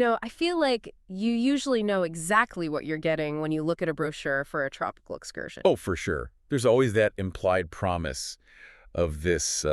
I feel like you usually know exactly what you're getting when you look at a brochure for a tropical excursion. Oh, for sure. There's always that implied promise of this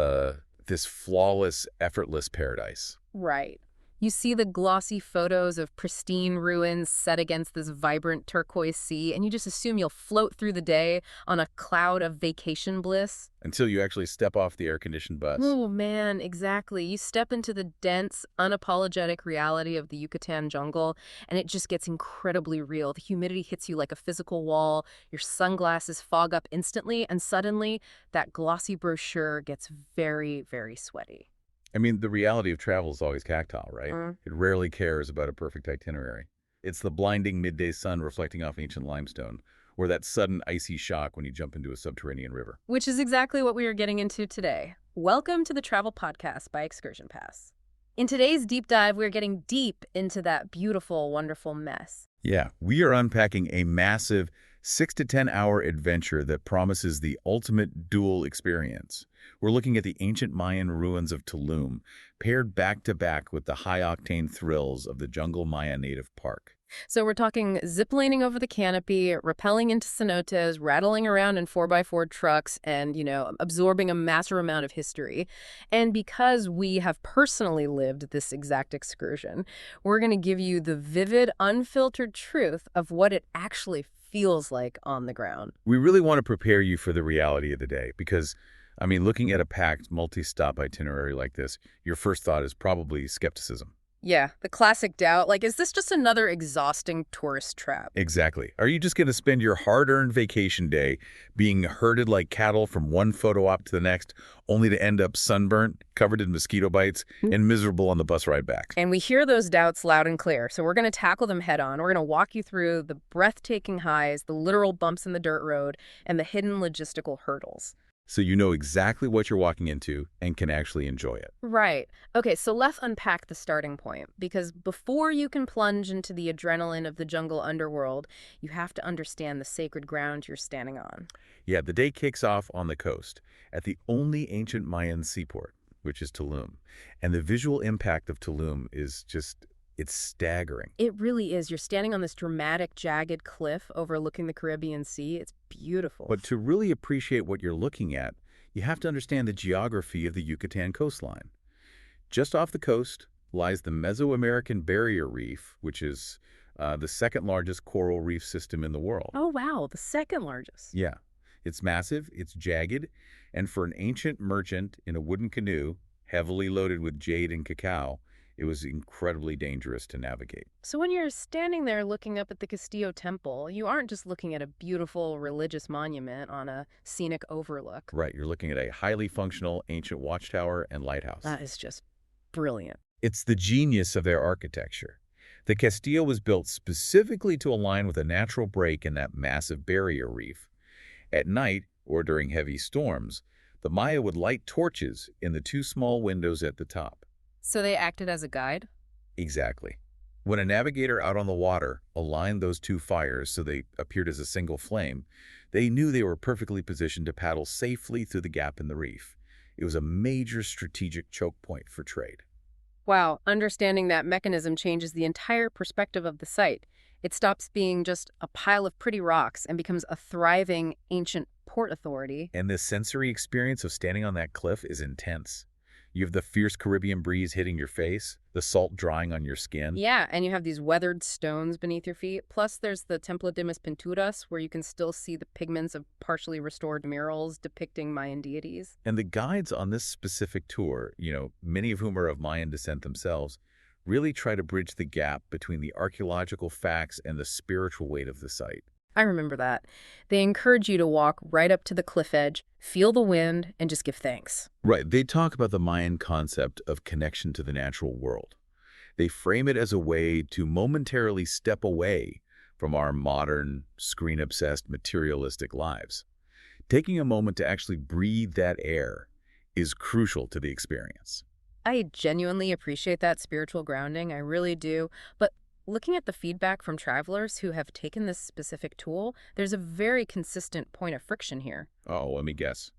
flawless, effortless paradise. Right. You see the glossy photos of pristine ruins set against this vibrant turquoise sea, and you just assume you'll float through the day on a cloud of vacation bliss. Until you actually step off the air-conditioned bus. Oh, man, exactly. You step into the dense, unapologetic reality of the Yucatan jungle, and it just gets incredibly real. The humidity hits you like a physical wall, your sunglasses fog up instantly, and suddenly that glossy brochure gets very, very sweaty. I mean, the reality of travel is always tactile, right? Mm. It rarely cares about a perfect itinerary. It's the blinding midday sun reflecting off ancient limestone, or that sudden icy shock when you jump into a subterranean river. Which is exactly what we are getting into today. Welcome to the Travel Podcast by ExcursionPass. In today's deep dive, we're getting deep into that beautiful, wonderful mess. Yeah, we are unpacking a massive 6 to 10 hour adventure that promises the ultimate dual experience. We're looking at the ancient Mayan ruins of Tulum, paired back to back with the high-octane thrills of the Jungle Maya Native Park. So we're talking ziplining over the canopy, rappelling into cenotes, rattling around in 4x4 trucks, and, absorbing a massive amount of history. And because we have personally lived this exact excursion, we're going to give you the vivid, unfiltered truth of what it actually feels like on the ground. We really want to prepare you for the reality of the day because, looking at a packed, multi-stop itinerary like this, your first thought is probably skepticism. Yeah, the classic doubt, like, is this just another exhausting tourist trap? Exactly. Are you just going to spend your hard-earned vacation day being herded like cattle from one photo op to the next, only to end up sunburnt, covered in mosquito bites, and miserable on the bus ride back? And we hear those doubts loud and clear, so we're going to tackle them head on. We're going to walk you through the breathtaking highs, the literal bumps in the dirt road, and the hidden logistical hurdles. So you know exactly what you're walking into and can actually enjoy it. Right. Okay, so let's unpack the starting point, because before you can plunge into the adrenaline of the jungle underworld, you have to understand the sacred ground you're standing on. Yeah, the day kicks off on the coast, at the only ancient Mayan seaport, which is Tulum. And the visual impact of Tulum is it's staggering. It really is. You're standing on this dramatic, jagged cliff overlooking the Caribbean Sea. It's beautiful. But to really appreciate what you're looking at, you have to understand the geography of the Yucatan coastline. Just off the coast lies the Mesoamerican Barrier Reef, which is the second largest coral reef system in the world. Oh, wow, the second largest. Yeah, it's massive, it's jagged, and for an ancient merchant in a wooden canoe, heavily loaded with jade and cacao, it was incredibly dangerous to navigate. So when you're standing there looking up at the Castillo Temple, you aren't just looking at a beautiful religious monument on a scenic overlook. Right, you're looking at a highly functional ancient watchtower and lighthouse. That is just brilliant. It's the genius of their architecture. The Castillo was built specifically to align with a natural break in that massive barrier reef. At night, or during heavy storms, the Maya would light torches in the two small windows at the top. So they acted as a guide? Exactly. When a navigator out on the water aligned those two fires so they appeared as a single flame, they knew they were perfectly positioned to paddle safely through the gap in the reef. It was a major strategic choke point for trade. Wow, understanding that mechanism changes the entire perspective of the site. It stops being just a pile of pretty rocks and becomes a thriving ancient port authority. And the sensory experience of standing on that cliff is intense. You have the fierce Caribbean breeze hitting your face, the salt drying on your skin. Yeah, and you have these weathered stones beneath your feet. Plus, there's the Templo de mis Pinturas, where you can still see the pigments of partially restored murals depicting Mayan deities. And the guides on this specific tour, many of whom are of Mayan descent themselves, really try to bridge the gap between the archaeological facts and the spiritual weight of the site. I remember that. They encourage you to walk right up to the cliff edge, feel the wind, and just give thanks. Right. They talk about the Mayan concept of connection to the natural world. They frame it as a way to momentarily step away from our modern, screen-obsessed, materialistic lives. Taking a moment to actually breathe that air is crucial to the experience. I genuinely appreciate that spiritual grounding. I really do. But looking at the feedback from travelers who have taken this specific tool, there's a very consistent point of friction here. Oh, let me guess.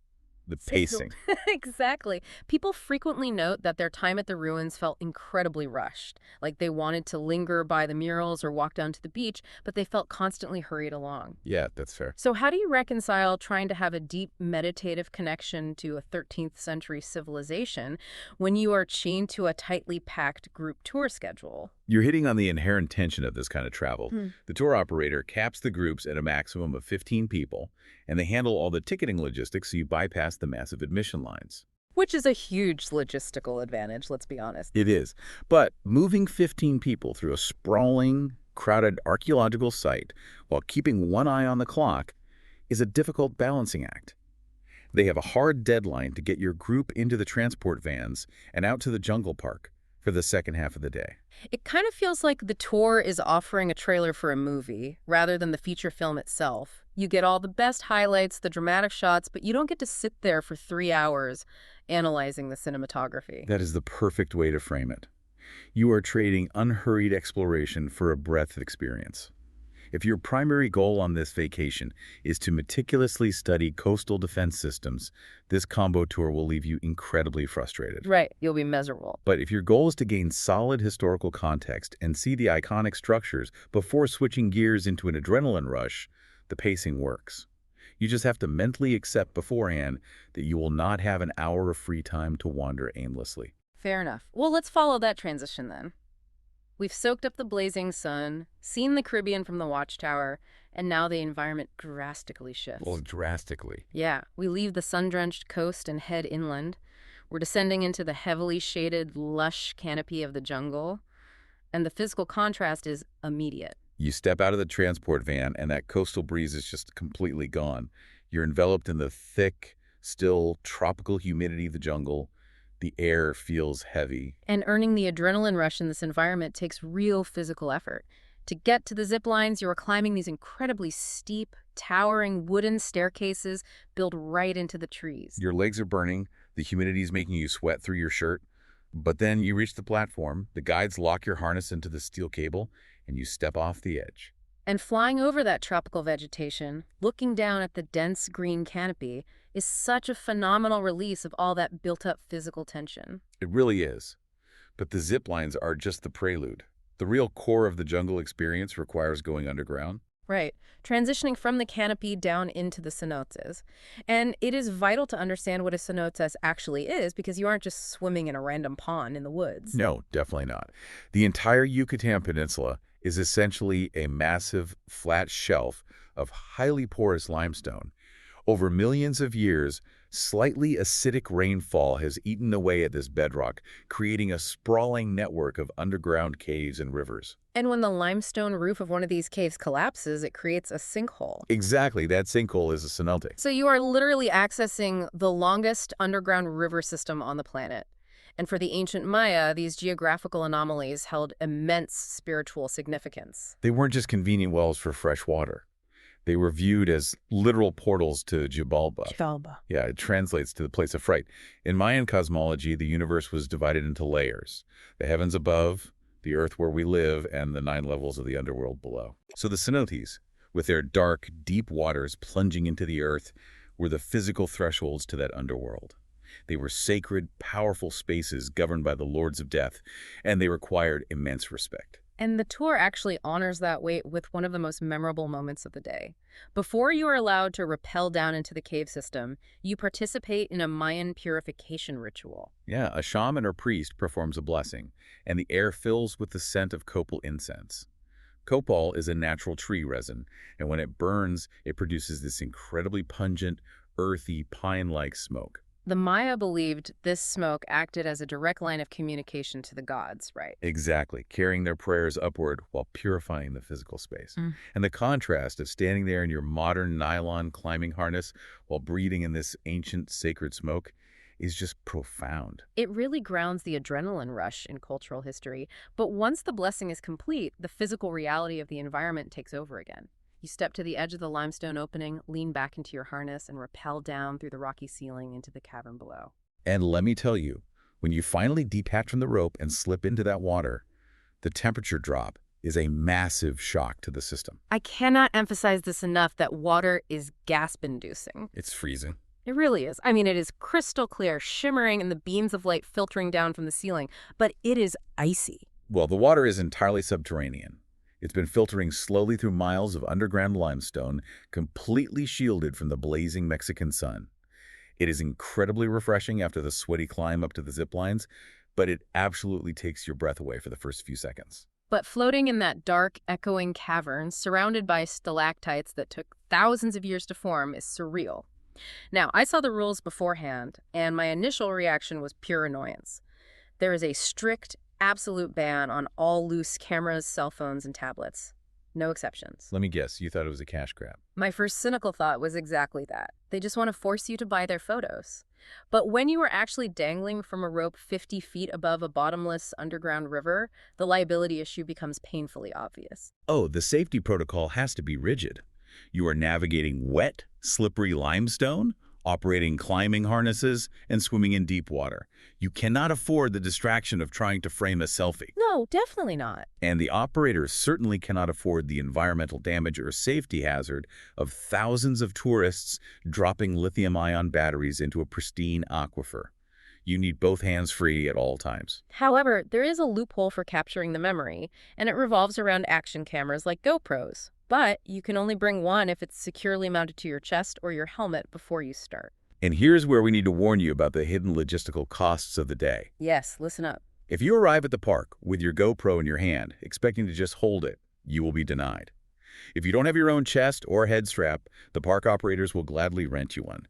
The Signal. pacing. Exactly. People frequently note that their time at the ruins felt incredibly rushed, like they wanted to linger by the murals or walk down to the beach, but they felt constantly hurried along. Yeah, that's fair. So how do you reconcile trying to have a deep meditative connection to a 13th century civilization when you are chained to a tightly packed group tour schedule? You're hitting on the inherent tension of this kind of travel. Hmm. The tour operator caps the groups at a maximum of 15 people, and they handle all the ticketing logistics so you bypass the massive admission lines. Which is a huge logistical advantage, let's be honest. It is. But moving 15 people through a sprawling, crowded archaeological site while keeping one eye on the clock is a difficult balancing act. They have a hard deadline to get your group into the transport vans and out to the jungle park for the second half of the day. It kind of feels like the tour is offering a trailer for a movie rather than the feature film itself. You get all the best highlights, the dramatic shots, but you don't get to sit there for 3 hours analyzing the cinematography. That is the perfect way to frame it. You are trading unhurried exploration for a breadth of experience. If your primary goal on this vacation is to meticulously study coastal defense systems, this combo tour will leave you incredibly frustrated. Right, you'll be miserable. But if your goal is to gain solid historical context and see the iconic structures before switching gears into an adrenaline rush, the pacing works. You just have to mentally accept beforehand that you will not have an hour of free time to wander aimlessly. Fair enough. Well, let's follow that transition then. We've soaked up the blazing sun, seen the Caribbean from the watchtower, and now the environment drastically shifts. Well, drastically. Yeah, we leave the sun-drenched coast and head inland. We're descending into the heavily shaded, lush canopy of the jungle, and the physical contrast is immediate. You step out of the transport van and that coastal breeze is just completely gone. You're enveloped in the thick, still, tropical humidity of the jungle. The air feels heavy. And earning the adrenaline rush in this environment takes real physical effort. To get to the zip lines, you are climbing these incredibly steep, towering wooden staircases built right into the trees. Your legs are burning, the humidity is making you sweat through your shirt. But then you reach the platform, the guides lock your harness into the steel cable, and you step off the edge. And flying over that tropical vegetation, looking down at the dense green canopy, is such a phenomenal release of all that built-up physical tension. It really is. But the zip lines are just the prelude. The real core of the jungle experience requires going underground. Right, transitioning from the canopy down into the cenotes. And it is vital to understand what a cenote actually is because you aren't just swimming in a random pond in the woods. No, definitely not. The entire Yucatan Peninsula is essentially a massive, flat shelf of highly porous limestone. Over millions of years, slightly acidic rainfall has eaten away at this bedrock, creating a sprawling network of underground caves and rivers. And when the limestone roof of one of these caves collapses, it creates a sinkhole. Exactly, that sinkhole is a cenote. So you are literally accessing the longest underground river system on the planet. And for the ancient Maya, these geographical anomalies held immense spiritual significance. They weren't just convenient wells for fresh water. They were viewed as literal portals to Xibalba. Xibalba. Yeah, it translates to the place of fright. In Mayan cosmology, the universe was divided into layers. The heavens above, the earth where we live, and the 9 levels of the underworld below. So the cenotes, with their dark, deep waters plunging into the earth, were the physical thresholds to that underworld. They were sacred, powerful spaces governed by the lords of death, and they required immense respect. And the tour actually honors that weight with one of the most memorable moments of the day. Before you are allowed to rappel down into the cave system, you participate in a Mayan purification ritual. Yeah, a shaman or priest performs a blessing, and the air fills with the scent of copal incense. Copal is a natural tree resin, and when it burns, it produces this incredibly pungent, earthy, pine-like smoke. The Maya believed this smoke acted as a direct line of communication to the gods, right? Exactly, carrying their prayers upward while purifying the physical space. Mm. And the contrast of standing there in your modern nylon climbing harness while breathing in this ancient sacred smoke is just profound. It really grounds the adrenaline rush in cultural history, but once the blessing is complete, the physical reality of the environment takes over again. You step to the edge of the limestone opening, lean back into your harness, and rappel down through the rocky ceiling into the cavern below. And let me tell you, when you finally detach from the rope and slip into that water, the temperature drop is a massive shock to the system. I cannot emphasize this enough that water is gasp-inducing. It's freezing. It really is. I mean, it is crystal clear, shimmering, and the beams of light filtering down from the ceiling, but it is icy. Well, the water is entirely subterranean. It's been filtering slowly through miles of underground limestone, completely shielded from the blazing Mexican sun. It is incredibly refreshing after the sweaty climb up to the zip lines, but it absolutely takes your breath away for the first few seconds. But floating in that dark, echoing cavern, surrounded by stalactites that took thousands of years to form, is surreal. Now, I saw the rules beforehand, and my initial reaction was pure annoyance. There is a strict, absolute ban on all loose cameras, cell phones, and tablets. No exceptions. Let me guess, you thought it was a cash grab. My first cynical thought was exactly that. They just want to force you to buy their photos. But when you are actually dangling from a rope 50 feet above a bottomless underground river, the liability issue becomes painfully obvious. Oh, the safety protocol has to be rigid. You are navigating wet, slippery limestone, operating climbing harnesses, and swimming in deep water. You cannot afford the distraction of trying to frame a selfie. No, definitely not. And the operators certainly cannot afford the environmental damage or safety hazard of thousands of tourists dropping lithium-ion batteries into a pristine aquifer. You need both hands free at all times. However, there is a loophole for capturing the memory, and it revolves around action cameras like GoPros. But you can only bring one if it's securely mounted to your chest or your helmet before you start. And here's where we need to warn you about the hidden logistical costs of the day. Yes, listen up. If you arrive at the park with your GoPro in your hand, expecting to just hold it, you will be denied. If you don't have your own chest or head strap, the park operators will gladly rent you one.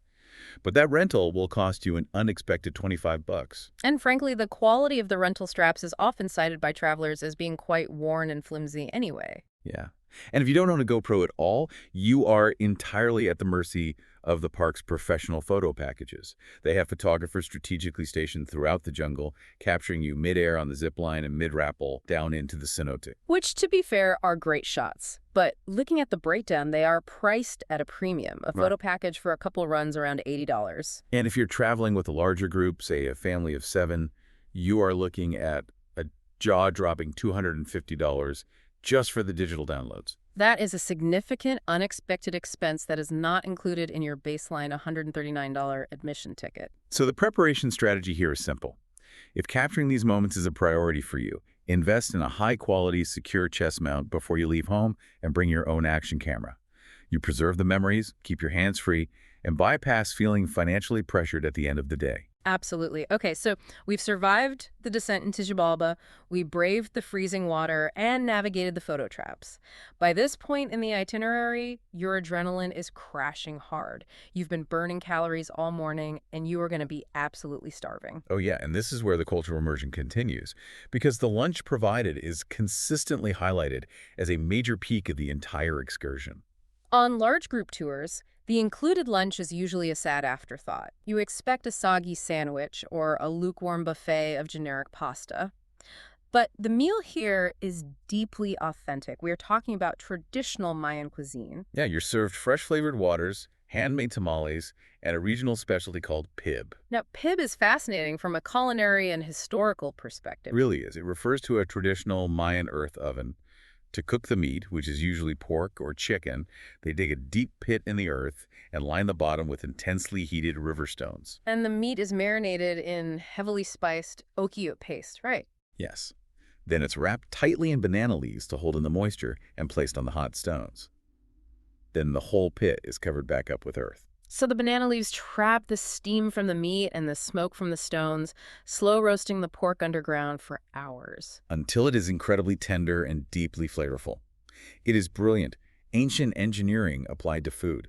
But that rental will cost you an unexpected $25. And frankly, the quality of the rental straps is often cited by travelers as being quite worn and flimsy anyway. Yeah. And if you don't own a GoPro at all, you are entirely at the mercy of the park's professional photo packages. They have photographers strategically stationed throughout the jungle, capturing you midair on the zip line and mid-rappel down into the cenote. Which, to be fair, are great shots. But looking at the breakdown, they are priced at a premium. A photo package for a couple runs around $80. And if you're traveling with a larger group, say a family of 7, you are looking at a jaw-dropping $250 just for the digital downloads. That is a significant, unexpected expense that is not included in your baseline $139 admission ticket. So the preparation strategy here is simple. If capturing these moments is a priority for you, invest in a high-quality, secure chest mount before you leave home and bring your own action camera. You preserve the memories, keep your hands free, and bypass feeling financially pressured at the end of the day. Absolutely. Okay, so we've survived the descent into Xibalba, we braved the freezing water, and navigated the photo traps. By this point in the itinerary, your adrenaline is crashing hard. You've been burning calories all morning, and you are going to be absolutely starving. Oh yeah, and this is where the cultural immersion continues, because the lunch provided is consistently highlighted as a major peak of the entire excursion. On large group tours, the included lunch is usually a sad afterthought. You expect a soggy sandwich or a lukewarm buffet of generic pasta. But the meal here is deeply authentic. We are talking about traditional Mayan cuisine. Yeah, you're served fresh flavored waters, handmade tamales, and a regional specialty called pib. Now, pib is fascinating from a culinary and historical perspective. It really is. It refers to a traditional Mayan earth oven. To cook the meat, which is usually pork or chicken, they dig a deep pit in the earth and line the bottom with intensely heated river stones. And the meat is marinated in heavily spiced okiut paste, right? Yes. Then it's wrapped tightly in banana leaves to hold in the moisture and placed on the hot stones. Then the whole pit is covered back up with earth. So the banana leaves trap the steam from the meat and the smoke from the stones, slow roasting the pork underground for hours. Until it is incredibly tender and deeply flavorful. It is brilliant, ancient engineering applied to food.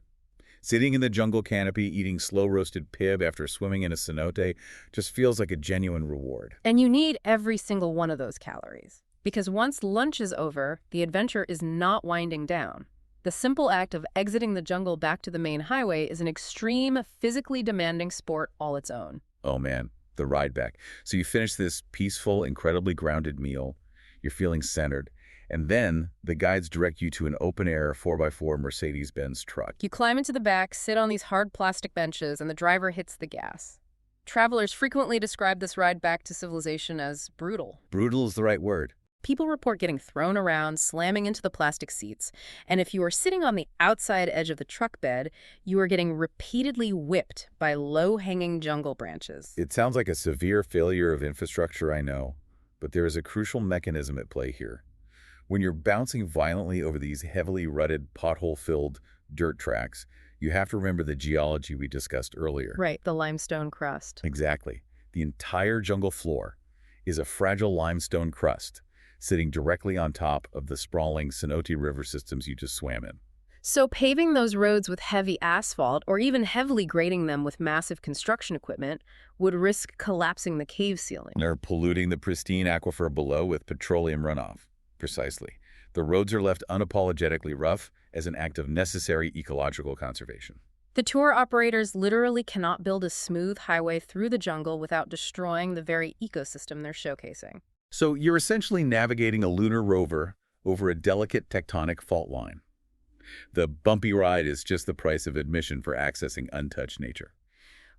Sitting in the jungle canopy eating slow-roasted pib after swimming in a cenote just feels like a genuine reward. And you need every single one of those calories. Because once lunch is over, the adventure is not winding down. The simple act of exiting the jungle back to the main highway is an extreme, physically demanding sport all its own. Oh man, the ride back. So you finish this peaceful, incredibly grounded meal, you're feeling centered, and then the guides direct you to an open-air 4x4 Mercedes-Benz truck. You climb into the back, sit on these hard plastic benches, and the driver hits the gas. Travelers frequently describe this ride back to civilization as brutal. Brutal is the right word. People report getting thrown around, slamming into the plastic seats, and if you are sitting on the outside edge of the truck bed, you are getting repeatedly whipped by low-hanging jungle branches. It sounds like a severe failure of infrastructure, I know, but there is a crucial mechanism at play here. When you're bouncing violently over these heavily rutted, pothole-filled dirt tracks, you have to remember the geology we discussed earlier. Right, the limestone crust. Exactly. The entire jungle floor is a fragile limestone crust sitting directly on top of the sprawling Cenote river systems you just swam in. So paving those roads with heavy asphalt, or even heavily grading them with massive construction equipment, would risk collapsing the cave ceiling. Or polluting the pristine aquifer below with petroleum runoff. Precisely. The roads are left unapologetically rough as an act of necessary ecological conservation. The tour operators literally cannot build a smooth highway through the jungle without destroying the very ecosystem they're showcasing. So you're essentially navigating a lunar rover over a delicate tectonic fault line. The bumpy ride is just the price of admission for accessing untouched nature.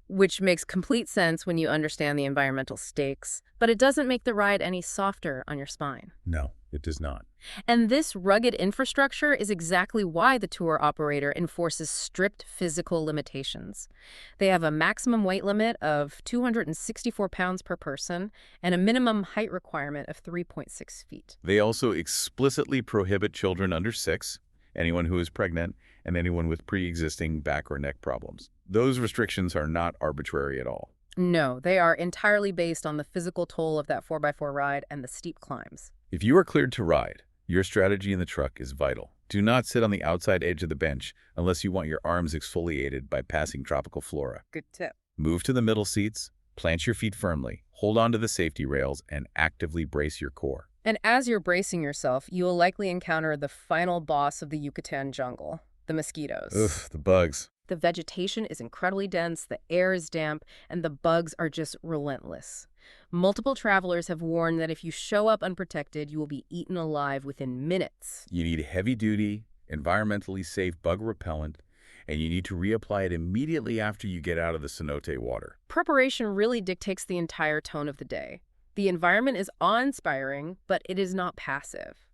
Which makes complete sense when you understand the environmental stakes, but it doesn't make the ride any softer on your spine. No, it does not. And this rugged infrastructure is exactly why the tour operator enforces strict physical limitations. They have a maximum weight limit of 264 pounds per person and a minimum height requirement of 3.6 feet. They also explicitly prohibit children under 6, anyone who is pregnant, and anyone with pre-existing back or neck problems. Those restrictions are not arbitrary at all. No, they are entirely based on the physical toll of that 4x4 ride and the steep climbs. If you are cleared to ride, your strategy in the truck is vital. Do not sit on the outside edge of the bench unless you want your arms exfoliated by passing tropical flora. Good tip. Move to the middle seats, plant your feet firmly, hold on to the safety rails, and actively brace your core. And as you're bracing yourself, you will likely encounter the final boss of the Yucatan jungle, the mosquitoes. Ugh, the bugs. The vegetation is incredibly dense, the air is damp, and the bugs are just relentless. Multiple travelers have warned that if you show up unprotected, you will be eaten alive within minutes. You need heavy-duty, environmentally safe bug repellent, and you need to reapply it immediately after you get out of the cenote water. Preparation really dictates the entire tone of the day. The environment is awe-inspiring, but it is not passive.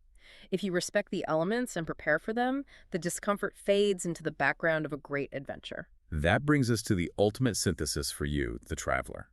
If you respect the elements and prepare for them, the discomfort fades into the background of a great adventure. That brings us to the ultimate synthesis for you, the traveler.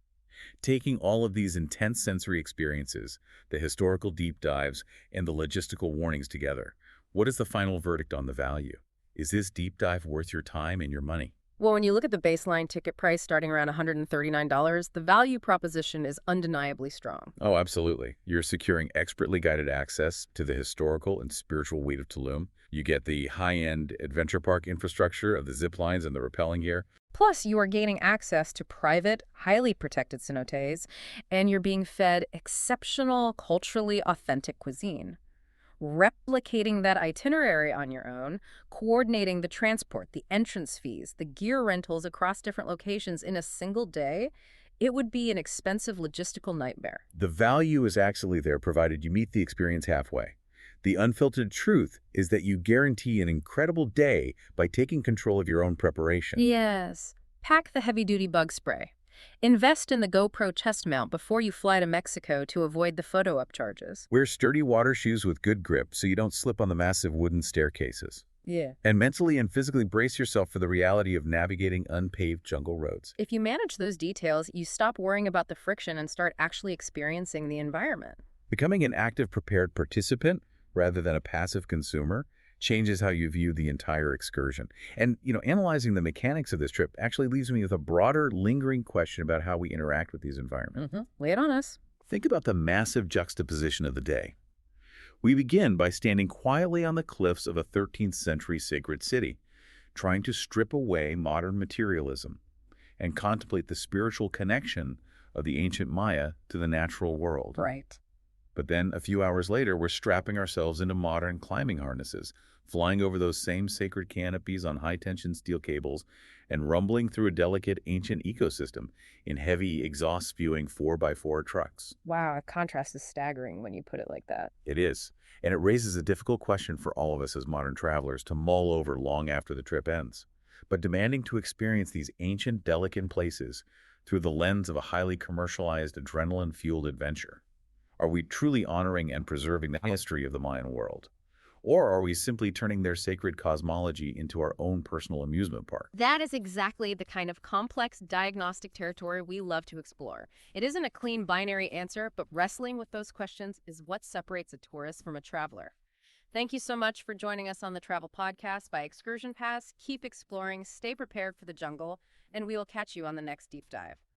Taking all of these intense sensory experiences, the historical deep dives, and the logistical warnings together, what is the final verdict on the value? Is this deep dive worth your time and your money? Well, when you look at the baseline ticket price starting around $139, the value proposition is undeniably strong. Oh, absolutely. You're securing expertly guided access to the historical and spiritual weight of Tulum. You get the high-end adventure park infrastructure of the zip lines and the rappelling gear. Plus, you are gaining access to private, highly protected cenotes, and you're being fed exceptional, culturally authentic cuisine. Replicating that itinerary on your own, coordinating the transport, the entrance fees, the gear rentals across different locations in a single day, it would be an expensive logistical nightmare. The value is actually there provided you meet the experience halfway. The unfiltered truth is that you guarantee an incredible day by taking control of your own preparation. Yes. Pack the heavy-duty bug spray. Invest in the GoPro chest mount before you fly to Mexico to avoid the photo upcharges. Wear sturdy water shoes with good grip so you don't slip on the massive wooden staircases. Yeah. And mentally and physically brace yourself for the reality of navigating unpaved jungle roads. If you manage those details, you stop worrying about the friction and start actually experiencing the environment. Becoming an active, prepared participant rather than a passive consumer changes how you view the entire excursion. And, analyzing the mechanics of this trip actually leaves me with a broader, lingering question about how we interact with these environments. Lay it on us. Think about the massive juxtaposition of the day. We begin by standing quietly on the cliffs of a 13th century sacred city, trying to strip away modern materialism and contemplate the spiritual connection of the ancient Maya to the natural world. Right. But then, a few hours later, we're strapping ourselves into modern climbing harnesses, flying over those same sacred canopies on high-tension steel cables, and rumbling through a delicate ancient ecosystem in heavy, exhaust-spewing 4x4 trucks. Wow, the contrast is staggering when you put it like that. It is, and it raises a difficult question for all of us as modern travelers to mull over long after the trip ends. But demanding to experience these ancient, delicate places through the lens of a highly commercialized, adrenaline-fueled adventure. Are we truly honoring and preserving the history of the Mayan world? Or are we simply turning their sacred cosmology into our own personal amusement park? That is exactly the kind of complex diagnostic territory we love to explore. It isn't a clean binary answer, but wrestling with those questions is what separates a tourist from a traveler. Thank you so much for joining us on the Travel Podcast by Excursion Pass. Keep exploring, stay prepared for the jungle, and we will catch you on the next deep dive.